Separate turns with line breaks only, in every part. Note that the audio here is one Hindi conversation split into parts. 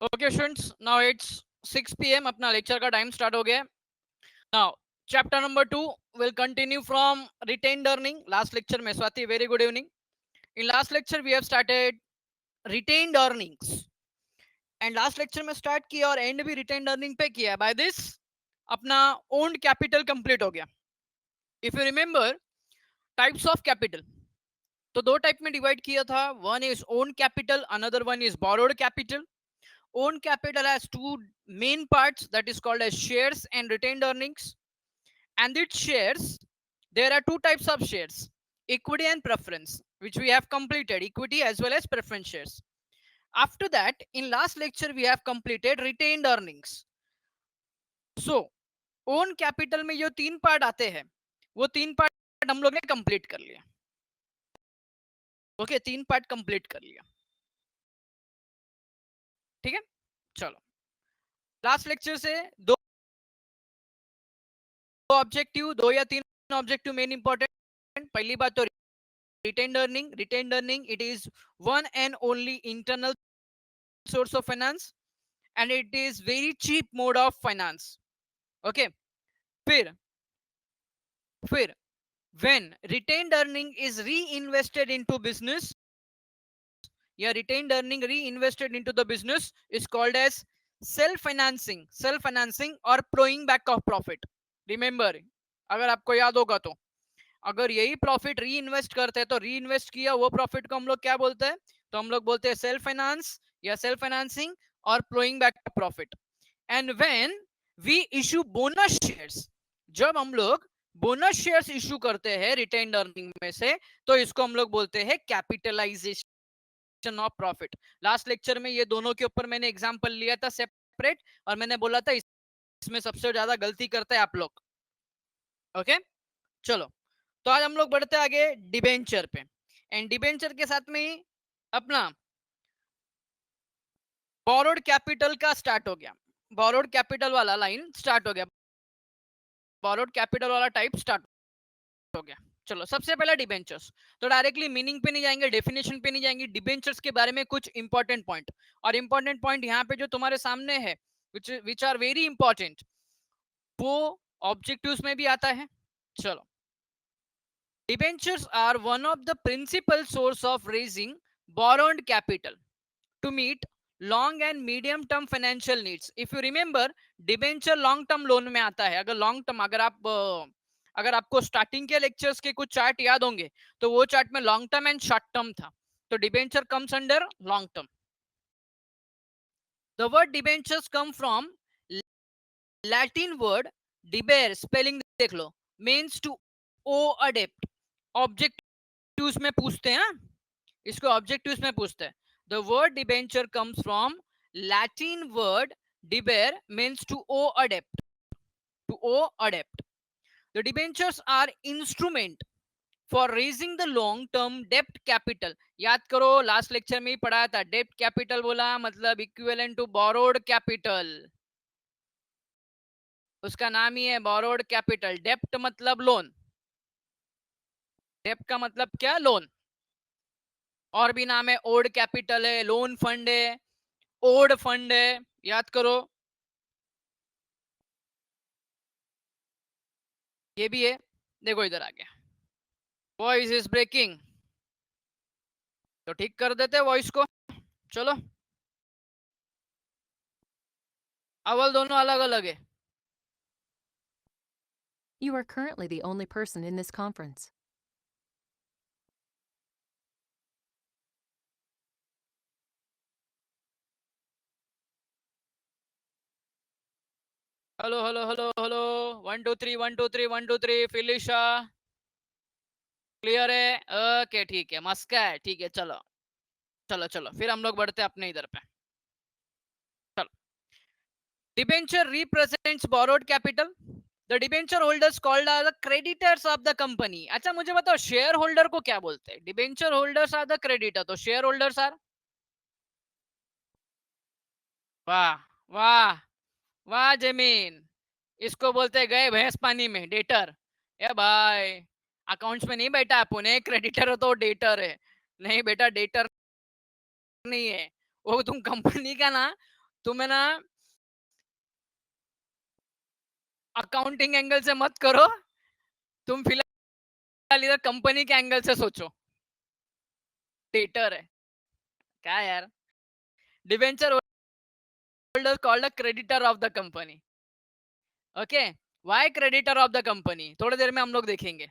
Okay students, now it's 6 p.m. अपना लेक्चर का टाइम स्टार्ट हो गया. Now chapter number 2 will continue from retained earning. Last lecture में Swati, very good evening. In last lecture we have started retained earnings and last lecture में start किया और end भी retained earning पे किया. By this अपना owned capital complete हो गया. If you remember types of capital, तो दो टाइप में डिवाइड किया था. One is owned capital, another one is borrowed capital. Own capital has two main parts, that is called as shares and retained earnings. And its shares, there are two types of shares, equity and preference, which we have completed, equity as well as preference shares. After that, in last lecture we have completed retained earnings. So own capital में जो तीन पार्ट आते हैं वो तीन पार्ट हम लोग ने कंप्लीट कर लिया. ओके, तीन पार्ट कंप्लीट कर लिया. ठीक है, चलो लास्ट लेक्चर से दो ऑब्जेक्टिव, दो या तीन ऑब्जेक्टिव मेन इंपॉर्टेंट. पहली बात तो retained earning, it is one and only internal source of finance and it is very cheap mode of finance. Okay, फिर when retained earning is reinvested into business, या retained earning reinvested into the business is called as self financing or plowing back of profit. Remember, अगर आपको याद होगा तो अगर यही प्रॉफिट री इन्वेस्ट करते हैं तो री इन्वेस्ट किया वो प्रॉफिट को हम लोग क्या बोलते हैं? तो हम लोग बोलते हैं सेल्फ फाइनेंस या सेल्फ फाइनेंसिंग और ploughing back profit. And when we issue bonus shares, जब हम लोग बोनस शेयर्स इशू करते हैं रिटेन्ड अर्निंग में से, तो इसको हम लोग बोलते हैं capitalisation of profit. Last lecture में ये दोनों के ऊपर मैंने एग्जांपल लिया था सेपरेट और मैंने बोला था इसमें सबसे ज्यादा गलती करते हैं आप लोग. ओके, चलो तो आज हम लोग बढ़ते आगे डिबेंचर पे. एंड डिबेंचर के साथ में ही अपना बोरोड कैपिटल का स्टार्ट हो गया. बोरोड कैपिटल वाला लाइन स्टार्ट हो गया, बोरोड कैपिटल वाला टाइप स्टार्ट हो गया. चलो सबसे पहला डिबेंचर्स. तो डायरेक्टली मीनिंग पे नहीं जाएंगे, डेफिनेशन पे नहीं जाएंगे, डिबेंचर्स के बारे में कुछ इंपॉर्टेंट पॉइंट. और इंपॉर्टेंट पॉइंट यहाँ पे जो तुम्हारे सामने है विच आर वेरी इंपॉर्टेंट, वो ऑब्जेक्टिव्स में भी आता है. चलो, debentures are one of the principal source of raising borrowed capital to meet long and medium term financial needs. If you remember, debenture long term loan में आता है. अगर long term, अगर आपको स्टार्टिंग के लेक्चर्स के कुछ चार्ट याद होंगे तो वो चार्ट में long term and short term था. तो debenture comes under long term. The word debentures come from Latin word डिबेर, spelling देख लो, मीन्स टू ओ अ डेप्ट. ऑब्जेक्टिव्स में पूछते हैं, इसको ऑब्जेक्टिव्स में पूछते हैं. The word debenture comes from Latin word डिबेर, means two O a dept, two O a dept. The debentures are instrument for raising the long term dept capital. याद करो लास्ट लेक्चर में ही पढ़ाया था, डेप्ट कैपिटल बोला मतलब इक्विवेलेंट टू बोरोड कैपिटल. उसका नाम ही है बोरोड कैपिटल. डेप्ट मतलब लोन, डेप्ट का मतलब क्या? लोन. और भी नाम है, ओड कैपिटल है, लोन फंड है, ओड फंड है, याद करो. ये भी है. देखो इधर आ गया, वॉइस इज ब्रेकिंग, तो ठीक कर देते वॉइस को. चलो, अवल दोनों अलग अलग है.
You are currently the only person in this conference.
Hello hello hello hello, 1 2 3 1 2 3 1 2 3. फिलिशा क्लियर है? ओके ठीक है, मस्का है, ठीक है. चलो चलो चलो, फिर हम लोग बढ़ते हैं अपने इधर पे. चलो, debenture represents borrowed capital. The debenture holders called are the creditors of the company. अच्छा मुझे बताओ, शेयर होल्डर को क्या बोलते हैं? Debenture holders are the creditor, तो शेयर होल्डर्स आर, वाह वाह वाह जमीन, इसको बोलते गए भैंस पानी में, डेटर. ए भाई, अकाउंट्स में नहीं बैठा अपन, क्रेडिटर हो तो डेटर है. नहीं बेटा, डेटर नहीं है वो. तुम कंपनी का ना तुम है ना अकाउंटिंग एंगल से मत करो, तुम फिलहाल इधर कंपनी के एंगल से सोचो। डेटर है क्या यार? Debenture holder called a creditor of the company. Okay, why creditor of the company, थोड़ी देर में हम लोग देखेंगे।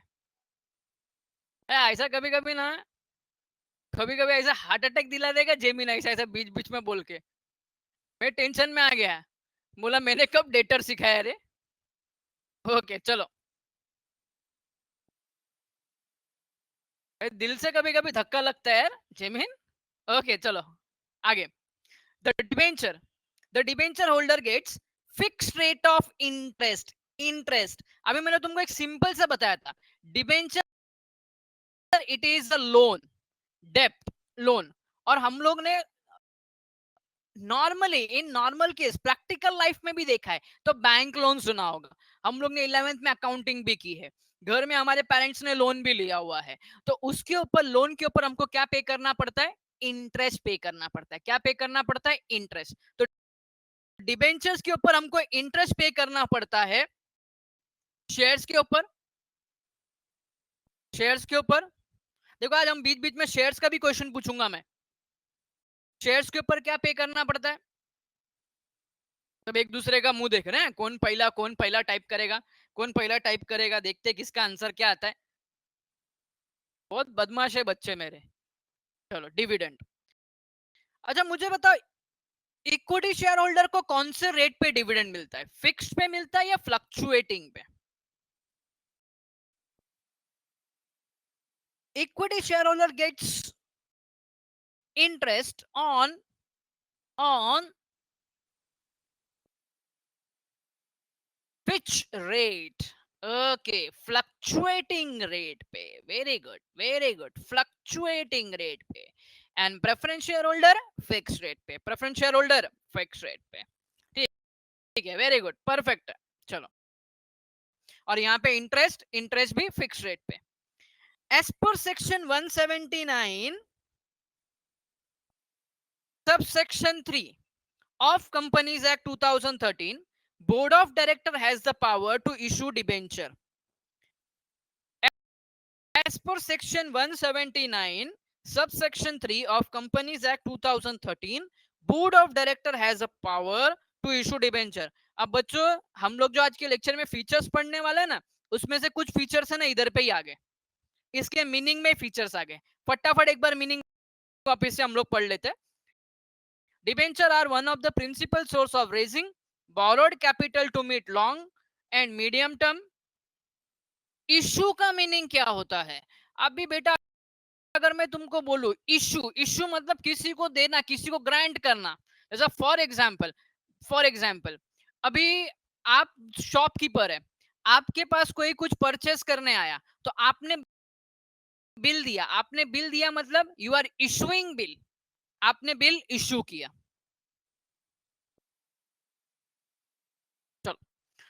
ऐसा कभी कभी ना, कभी कभी ऐसा हार्ट अटैक दिला देगा जेमिन, ऐसा ऐसा बीच बीच में बोल के मैं टेंशन में आ गया, बोला मैंने कब डेटर सिखाया रे। ओके चलो, दिल से कभी कभी धक्का लगता है यार जेमिन। ओके चलो आगे। The debenture, the debenture holder gets fixed rate of interest. Interest अभी मैंने तुमको एक सिंपल सा बताया था, debenture it is a loan, डेप्ट लोन। और हम लोग ने normally in normal case practical life में भी देखा है, तो बैंक लोन सुना होगा, हम लोग ने 11th में अकाउंटिंग भी की है, घर में हमारे पेरेंट्स ने लोन भी लिया हुआ है, तो उसके ऊपर लोन के ऊपर हमको क्या पे करना पड़ता है? इंटरेस्ट पे करना पड़ता है। क्या पे करना पड़ता है? इंटरेस्ट। तो डिबेंचर्स के ऊपर हमको इंटरेस्ट पे करना पड़ता है, शेयर्स के ऊपर, शेयर्स के ऊपर। देखो आज हम बीच बीच में शेयर्स का भी क्वेश्चन पूछूंगा मैं। शेयर्स के ऊपर क्या पे करना पड़ता है? सब एक दूसरे का मुंह देख रहे हैं, कौन पहला टाइप करेगा, कौन पहला टाइप करेगा, देखते किसका आंसर क्या आता है। बहुत बदमाश है बच्चे मेरे। चलो डिविडेंड। अच्छा मुझे बताओ, इक्विटी शेयर होल्डर को कौन से रेट पे डिविडेंड मिलता है? फिक्स्ड पे मिलता है या फ्लक्चुएटिंग पे? Equity share holder gets interest on which rate? Okay, fluctuating rate पे। very good, fluctuating rate पे। and preference shareholder fixed rate पे, preference shareholder fixed rate पे। ठीक है, वेरी गुड, परफेक्ट है। चलो, और यहाँ पे इंटरेस्ट भी फिक्स रेट पे। As per section 179 subsection 3 of Companies Act 2013, Board of Director has the power to issue debenture. As per section 179 subsection 3 of Companies Act 2013, Board of Director has a power to issue debenture. अब बच्चों हम लोग जो आज के लेक्चर में फीचर्स पढ़ने वाले हैं ना, उसमें से कुछ फीचर्स है ना इधर पे ही आ गए, इसके मीनिंग में फीचर्स आ गए। फटाफट एक बार मीनिंग वापस से हम लोग पढ़ लेते हैं। Debenture are one of the principal source of raising borrowed capital to meet long and medium term। Issue का मीनिंग क्या होता है? अभी बेटा अगर मैं तुमको बोलूं इशू, इशू मतलब किसी को देना, किसी को ग्रांट करना। जैसा फॉर एग्जाम्पल अभी आप शॉपकीपर है, आपके पास कोई कुछ परचेस करने आया, तो आपने बिल दिया, आपने बिल दिया मतलब यू आर इशूइंग बिल, आपने बिल इशू किया। चलो,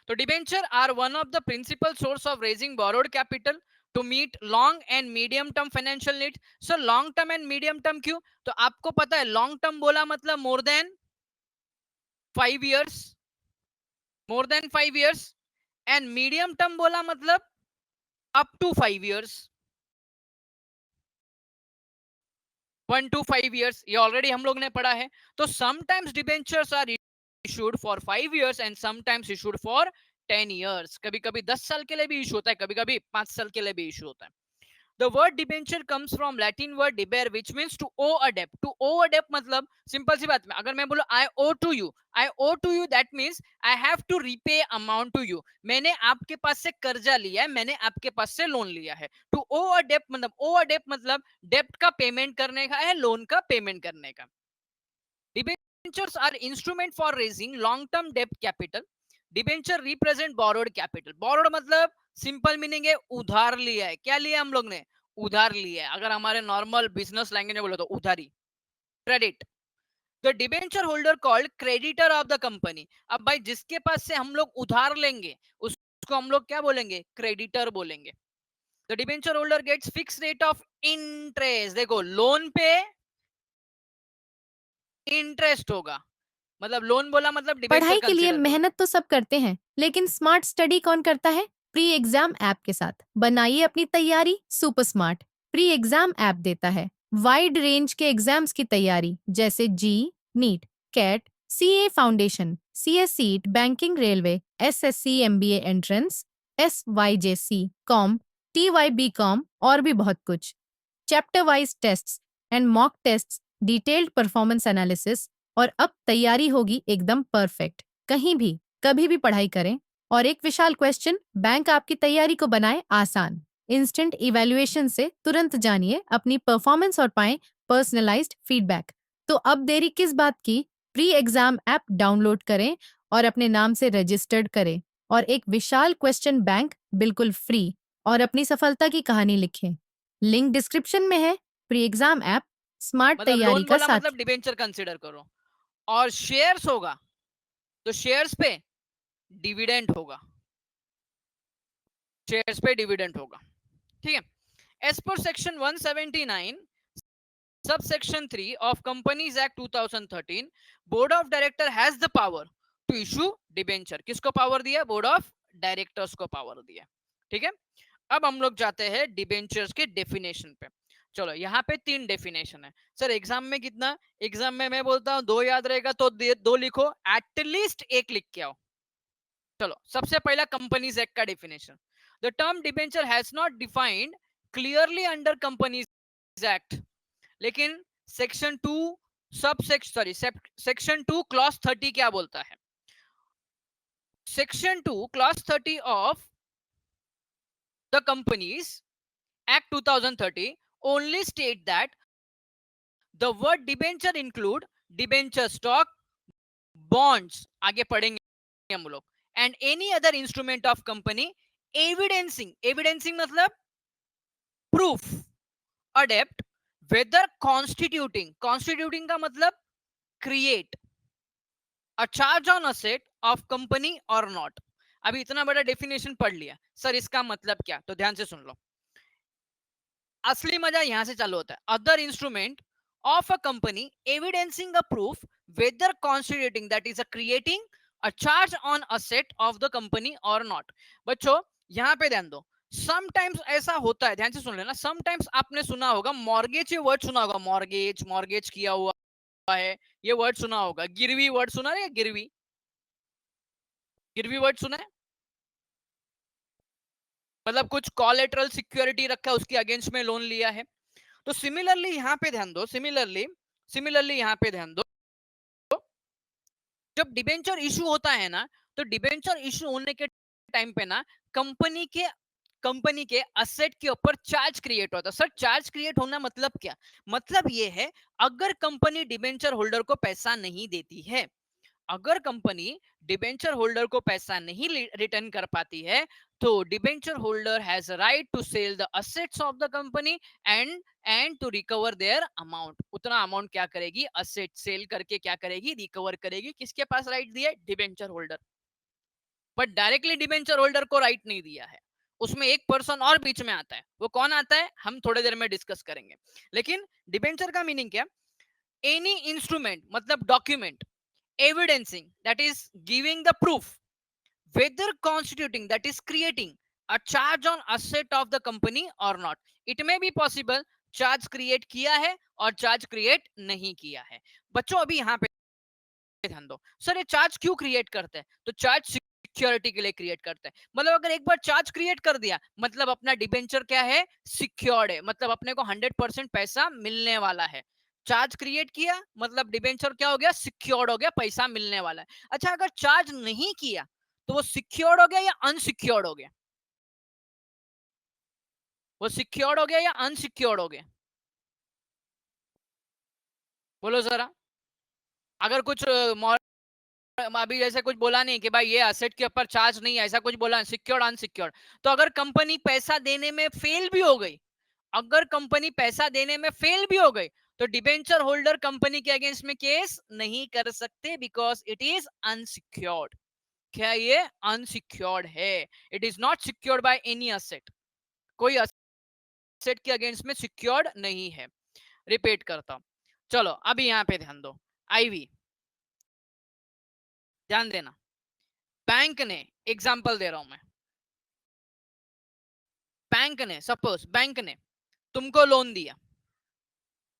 तो debenture are one of the principal source of raising borrowed capital to meet long and medium term financial needs. So long term and medium term क्यों? तो आपको पता है लॉन्ग टर्म बोला मतलब more than 5 years, more than 5 years, and medium term बोला मतलब up to 5 years, 1 to 5 years, ये ऑलरेडी हम लोग ने पढ़ा है। तो sometimes debentures are issued for 5 years and sometimes issued for 10 years। कभी कभी 10 साल के लिए भी इशू होता है, कभी कभी 5 साल के लिए भी इशू होता है। The word debenture comes from Latin word debere, which means to owe a debt. To owe a debt मतलब सिंपल सी बात में अगर मैं बोलूं I owe to you, I owe to you, that means I have to repay amount to you। मैंने आपके पास से कर्जा लिया है, मैंने आपके पास से लोन लिया है। To owe a debt मतलब owe a debt मतलब डेप्ट का पेमेंट करने का है, लोन का पेमेंट करने का। Debentures are instrument for raising long-term debt capital. Debenture represent borrowed capital. Borrowed मतलब सिंपल मीनिंग है उधार लिया है। क्या लिया हम लोग ने? उधार लिया है। अगर हमारे नॉर्मल बिजनेस लैंग्वेज में बोले तो उधारी, credit. The debenture holder called creditor of the company. अब भाई जिसके पास से हम लोग उधार लेंगे उसको हम लोग क्या बोलेंगे? क्रेडिटर बोलेंगे। The debenture holder gets fix rate of interest. देखो लोन पे इंटरेस्ट होगा, मतलब लोन बोला मतलब डिबेंचर
पढ़ाई के लिए
कंसीडर करो।
मेहनत तो सब करते हैं, लेकिन स्मार्ट स्टडी कौन करता है? प्री एग्जाम ऐप के साथ बनाइए अपनी तैयारी super smart. Pre exam app देता है वाइड रेंज के एग्जाम्स की तैयारी, जैसे JEE, NEET, CAT, CA foundation, CSEET, banking, railway, SSC, MBA entrance, SYJC, com, TYB com और भी बहुत कुछ। Chapter wise tests and mock tests, detailed performance analysis, और अब तैयारी होगी एकदम परफेक्ट। कहीं भी कभी भी पढ़ाई करें। और एक विशाल क्वेश्चन बैंक आपकी तैयारी को बनाए आसान। इंस्टेंट इवैल्यूएशन से तुरंत जानिए अपनी परफॉर्मेंस और पाएं पर्सनलाइज्ड फीडबैक। तो अब देरी किस बात की? प्री एग्जाम ऐप डाउनलोड करें और अपने नाम से रजिस्टर्ड करें और एक विशाल क्वेश्चन बैंक बिल्कुल फ्री और अपनी सफलता की कहानी लिखें। लिंक डिस्क्रिप्शन में है। प्री एग्जाम ऐप स्मार्ट
मतलब
तैयारी
लोन
का
बोला मतलब
साथी।
डिबेंचर कंसीडर करो। और शेयर्स होगा तो शेयर्स पे डिविडेंड होगा, शेयर्स पे डिविडेंड होगा। ठीक है। As per section 179 subsection 3 of Companies Act 2013, board of director has the power to issue debenture। किसको पावर दिया? बोर्ड ऑफ डायरेक्टर्स को पावर दिया। ठीक है। अब हम लोग जाते हैं डिबेंचर्स के डेफिनेशन पे। चलो यहाँ पे 3 डेफिनेशन है। सर एग्जाम में कितना? एग्जाम में मैं बोलता हूँ 2 याद रहेगा तो 2 लिखो, एटलीस्ट 1 लिख के आओ। चलो सबसे पहला कंपनीज एक्ट का definition. The term debenture has not defined clearly under companies act, लेकिन सेक्शन 2 सब सेक्शन 2 क्लॉज 30 क्या बोलता है? Section 2 clause 30 of the companies act 2030 only state that the word debenture include debenture stock, bonds, आगे पढ़ेंगे हम लोग, and any other instrument of company evidencing मतलब proof a debt whether constituting का मतलब create a charge on asset of company or not। अभी इतना बड़ा डेफिनेशन पढ़ लिया, सर इसका मतलब क्या? तो ध्यान से सुन लो, असली मजा यहां से चालू होता है। Other instrument of a company evidencing a proof whether constituting that is a creating a charge on asset of the company और नॉट। बच्चों यहां पे ध्यान दो, समटाइम्स ऐसा होता है, ध्यान से सुन लेना, समटाइम्स आपने सुना होगा मॉर्गेज, ये वर्ड सुना होगा, मॉर्गेज, मॉर्गेज किया हुआ है, ये वर्ड सुना होगा। गिरवी वर्ड सुना है? गिरवी, गिरवी वर्ड सुना है? मतलब कुछ कोलेटरल सिक्योरिटी रखा है, उसके अगेंस्ट में लोन लिया है। तो सिमिलरली यहाँ पे ध्यान दो, सिमिलरली यहाँ पे ध्यान दो, जब डिबेंचर इशू होता है ना, तो डिबेंचर इशू होने के टाइम पे ना कंपनी के असेट के ऊपर चार्ज क्रिएट होता है। सर चार्ज क्रिएट होना मतलब क्या? मतलब ये है, अगर कंपनी डिबेंचर होल्डर को पैसा नहीं देती है, अगर कंपनी डिबेंचर होल्डर को पैसा नहीं रिटर्न कर पाती है, तो debenture holder has right to sell the assets of the company and to recover their amount. उतना अमाउंट क्या करेगी? असेट सेल करके क्या करेगी? रिकवर करेगी। किसके पास राइट दिया? Debenture holder. But directly debenture holder को राइट नहीं दिया है, उसमें एक पर्सन और बीच में आता है। वो कौन आता है? हम थोड़ी देर में डिस्कस करेंगे। लेकिन डिबेंचर का मीनिंग क्या? एनी इंस्ट्रूमेंट मतलब document evidencing, that is giving the proof whether constituting, that is creating a charge on asset of the company or not। it may be possible charge create किया है और चार्ज क्रिएट नहीं किया है। बच्चों अभी यहाँ पे ध्यान दो, सर ये चार्ज क्यों क्रिएट करते हैं? तो चार्ज सिक्योरिटी के लिए क्रिएट करते हैं। मतलब अगर एक बार चार्ज क्रिएट कर दिया, मतलब अपना डिबेंचर क्या है? सिक्योर्ड है, मतलब अपने को 100% पैसा मिलने वाला है। चार्ज क्रिएट किया मतलब डिबेंचर क्या हो गया? सिक्योर्ड हो गया, पैसा मिलने वाला है। अच्छा अगर चार्ज नहीं किया तो वो सिक्योर्ड हो गया या अनसिक्योर्ड हो गया? वो सिक्योर्ड हो गया या अनसिक्योर्ड हो गया? बोलो जरा। अगर कुछ अभी जैसे कुछ बोला नहीं कि भाई ये असेट के ऊपर चार्ज नहीं है, ऐसा कुछ बोला, सिक्योर्ड अनसिक्योर्ड, तो अगर कंपनी पैसा देने में फेल भी हो गई, अगर कंपनी पैसा देने में फेल भी हो गई, तो डिबेंचर होल्डर कंपनी के अगेंस्ट में केस नहीं कर सकते, बिकॉज इट इज अनसिक्योर्ड। क्या ये अनसिक्योर्ड है? It is not secured by any asset, कोई असेट के अगेंस्ट में सिक्योर्ड नहीं है। रिपीट करता हूं, चलो अभी यहां पे ध्यान दो। आईवी ध्यान देना, बैंक ने, एग्जाम्पल दे रहा हूं मैं, बैंक ने, सपोज बैंक ने तुमको लोन दिया,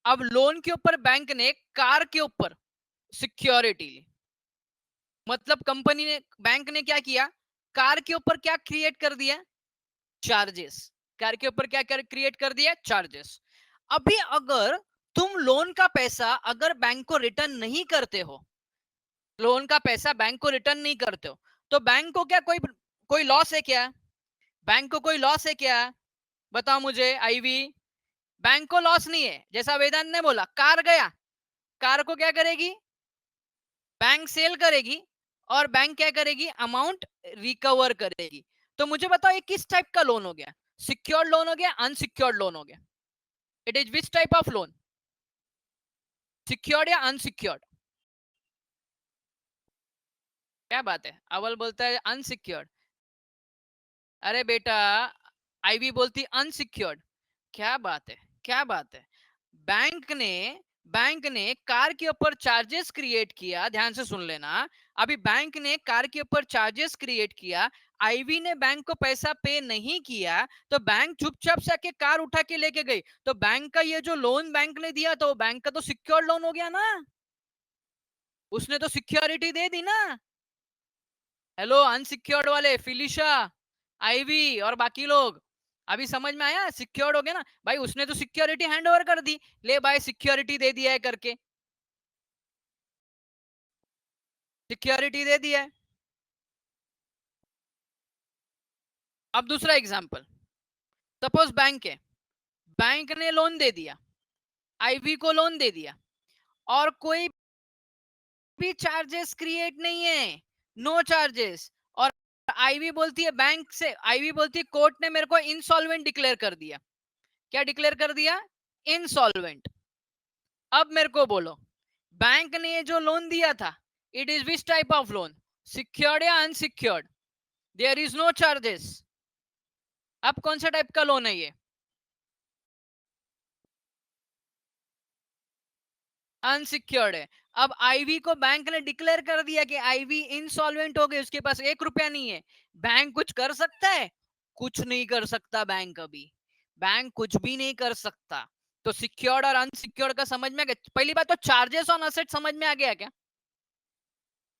अब लोन के ऊपर बैंक ने कार के ऊपर सिक्योरिटी ली, मतलब कंपनी ने, बैंक ने क्या किया, कार के ऊपर क्या क्रिएट कर दिया, चार्जेस, कार के ऊपर क्या क्रिएट कर दिया, चार्जेस। अभी अगर तुम लोन का पैसा अगर बैंक को रिटर्न नहीं करते हो, लोन का पैसा बैंक को रिटर्न नहीं करते हो, तो बैंक को क्या कोई लॉस है क्या, बैंक को कोई लॉस है क्या, बताओ मुझे आईवी। बैंक को लॉस नहीं है, जैसा वेदांत ने बोला, कार गया, कार को क्या करेगी, बैंक सेल करेगी और बैंक क्या करेगी, अमाउंट रिकवर करेगी। तो मुझे बताओ ये किस टाइप का लोन हो गया, सिक्योर्ड लोन हो गया, अनसिक्योर्ड लोन हो गया, it is which type of loan, secured या अनसिक्योर्ड, क्या बात है, अवल बोलता है अनसिक्योर्ड, अरे बेटा आईवी बोलती अनसिक्योर्ड, क्या बात है, क्या बात है। बैंक ने कार के ऊपर चार्जेस क्रिएट किया, ध्यान से सुन लेना, अभी बैंक ने कार के ऊपर चार्जेस क्रिएट किया, आईवी ने बैंक को पैसा पे नहीं किया, तो बैंक चुपचाप से आके कार उठा के लेके गई, तो बैंक का ये जो लोन बैंक ने दिया, तो बैंक का तो सिक्योर्ड लोन हो गया ना, उसने तो सिक्योरिटी दे दी ना। हेलो अनसिक्योर्ड वाले, फिलिशा, आईवी और बाकी लोग, अभी समझ में आया, सिक्योर्ड हो गया ना भाई, उसने तो सिक्योरिटी हैंड ओवर कर दी, ले भाई सिक्योरिटी दे दिया है करके, सिक्योरिटी दे दिया है। अब दूसरा एग्जांपल, सपोज बैंक है, बैंक ने लोन दे दिया, आईवी को लोन दे दिया, और कोई भी चार्जेस क्रिएट नहीं है, नो चार्जेस, और आईवी बोलती है बैंक से, आईवी बोलती है कोर्ट ने मेरे को इंसॉल्वेंट डिक्लेयर कर दिया, क्या डिक्लेयर कर दिया, इंसॉल्वेंट। अब मेरे को बोलो, बैंक ने ये जो लोन दिया था, it is which type of loan, secured या unsecured, there is no charges, अब कौन सा टाइप का लोन है ये, अनसिक्योर्ड है। अब आईवी को बैंक ने डिक्लेयर कर दिया कि आईवी इंसॉल्वेंट हो गई, उसके पास 1 रुपया नहीं है, बैंक कुछ कर सकता है, कुछ नहीं कर सकता बैंक, अभी बैंक कुछ भी नहीं कर सकता। तो सिक्योर्ड और अनसिक्योर्ड का समझ में आ गया, पहली बात तो चार्जेस ऑन असेट समझ में आ गया क्या,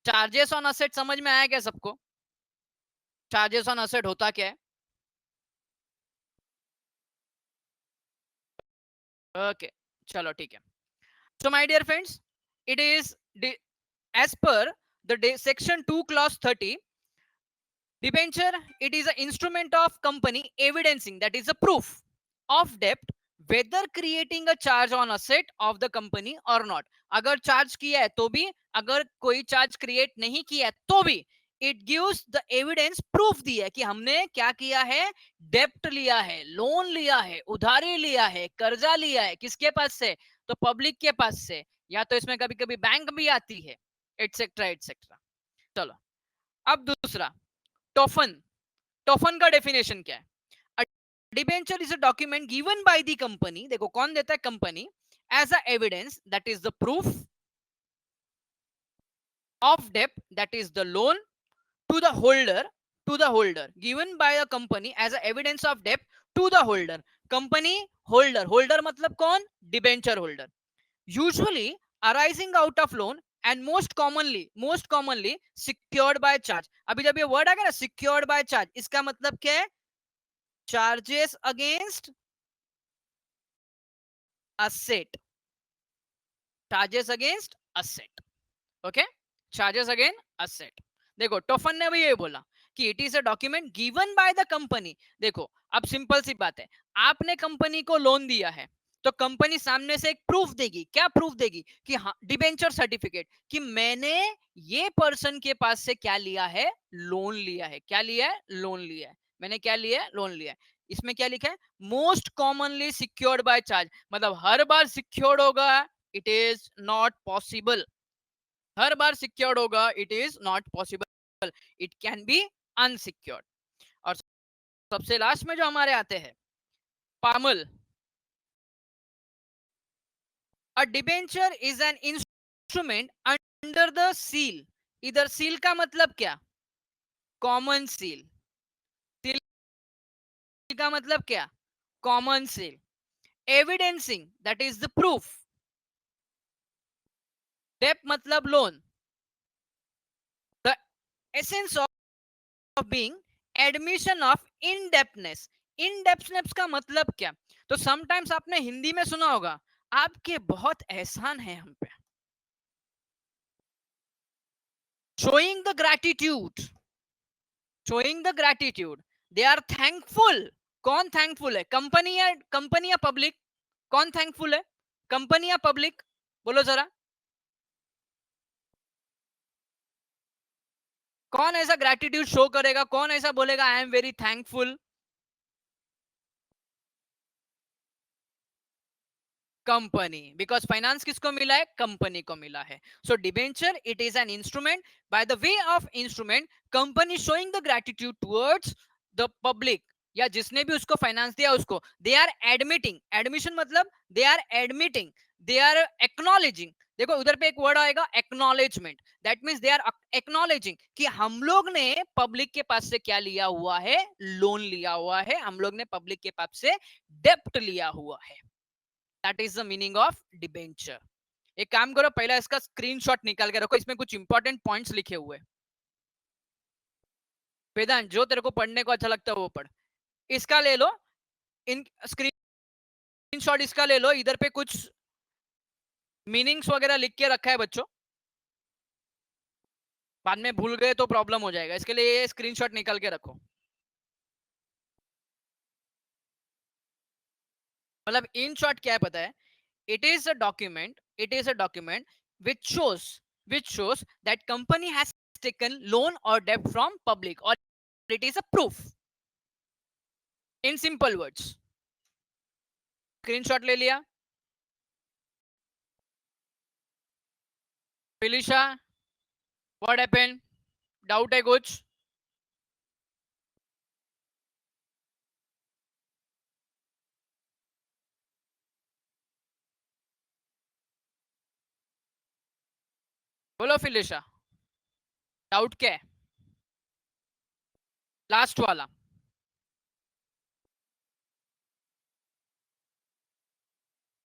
चार्जेस ऑन असेट समझ में आया क्या सबको, चार्जेस ऑन असेट होता क्या है, ओके चलो ठीक है। So my dear friends, it is as per the section 2 clause 30, debenture, it is an instrument of company evidencing, that is a proof of debt, whether creating a charge on asset of the company or not, अगर चार्ज किया है तो भी, अगर कोई चार्ज क्रिएट नहीं किया है तो भी, it gives the evidence, proof दिया है कि हमने क्या किया है, डेप्ट लिया है, लोन लिया है, उधारी लिया है, कर्जा लिया है, किसके पास से, तो पब्लिक के पास से, या तो इसमें कभी कभी बैंक भी आती है, एटसेट्रा एटसेट्रा। चलो अब दूसरा, टोफन, टोफन का डेफिनेशन क्या है, debenture is a document given by the company, देखो कौन देता है, company, as a evidence, that is the proof of डेप्ट, that is the loan, to the holder, to the holder, given by a company as a evidence of debt to the holder, company holder, holder मतलब कौन, debenture holder, usually arising out of loan and most commonly secured by charge। अभी जब ये वर्ड आ गया ना secured by charge, इसका मतलब क्या है, charges against asset, charges against asset, okay, charges again asset. देखो टोफन ने भी ये बोला कि it is a document given by the company, देखो अब सिंपल सी बात है, आपने कंपनी को लोन दिया है, तो कंपनी सामने से एक प्रूफ देगी, क्या प्रूफ देगी, कि हाँ, डिबेंचर सर्टिफिकेट, कि मैंने ये पर्सन के पास से क्या लिया है, लोन लिया है, क्या लिया है, लोन लिया है, मैंने क्या लिया है, लोन लिया है। इसमें क्या लिखा है, most commonly secured by charge, मतलब हर बार सिक्योर्ड होगा, इट इज नॉट पॉसिबल, हर बार सिक्योर्ड होगा, it is not possible, it can be unsecured. और सबसे लास्ट में जो हमारे आते हैं, पामल, a debenture is an instrument under the seal इधर सील का मतलब क्या? Common seal. सील का मतलब क्या? Common seal. Evidencing, that is the proof. Debt मतलब loan. The essence of being, admission of indebtedness. Indebtedness का मतलब क्या? तो समटाइम्स आपने हिंदी में सुना होगा, आपके बहुत एहसान है हम पे। Showing the gratitude, showing the gratitude, they are thankful. कौन थैंकफुल है? कंपनी या पब्लिक? कौन थैंकफुल है, कंपनी या पब्लिक? बोलो जरा, कौन ऐसा ग्रैटिट्यूड शो करेगा, कौन ऐसा बोलेगा I am very thankful? Company, because finance किसको मिला है? कंपनी को मिला है। सो debenture, it is an instrument, by the way of instrument company showing the gratitude towards the public, या जिसने भी उसको फाइनेंस दिया उसको, दे आर एडमिटिंग, एडमिशन मतलब they are admitting, they are acknowledging. देखो उधर पे एक वर्ड आएगा acknowledgement, that means they are acknowledging कि हम लोग ने पब्लिक के पास से क्या लिया हुआ है? लोन लिया हुआ है, हम लोग ने पब्लिक के पास से डेप्ट लिया हुआ है। That is the meaning of debenture. एक काम करो, पहला इसका स्क्रीनशॉट निकाल के रखो, इसमें कुछ इंपॉर्टेंट पॉइंट्स लिखे हुए। वेदांत, जो तेरे को पढ़ने को अच्छा लगता है वो पढ़। इसका ले लो, इन स्क्रीनशॉट इसका ले लो, इधर पे कुछ मीनिंग्स वगैरह लिख के रखा है बच्चों, बाद में भूल गए तो प्रॉब्लम हो जाएगा, इसके लिए ये स्क्रीनशॉट निकाल के रखो। मतलब इन शॉर्ट क्या है पता है? it is a document which shows that company has taken loan or debt from public, or it is a proof, in simple words। Screenshot ले लिया? फिलिशा, व्हाट हैपेंड? डाउट है कुछ? बोलो फिलिशा, डाउट क्या है? लास्ट वाला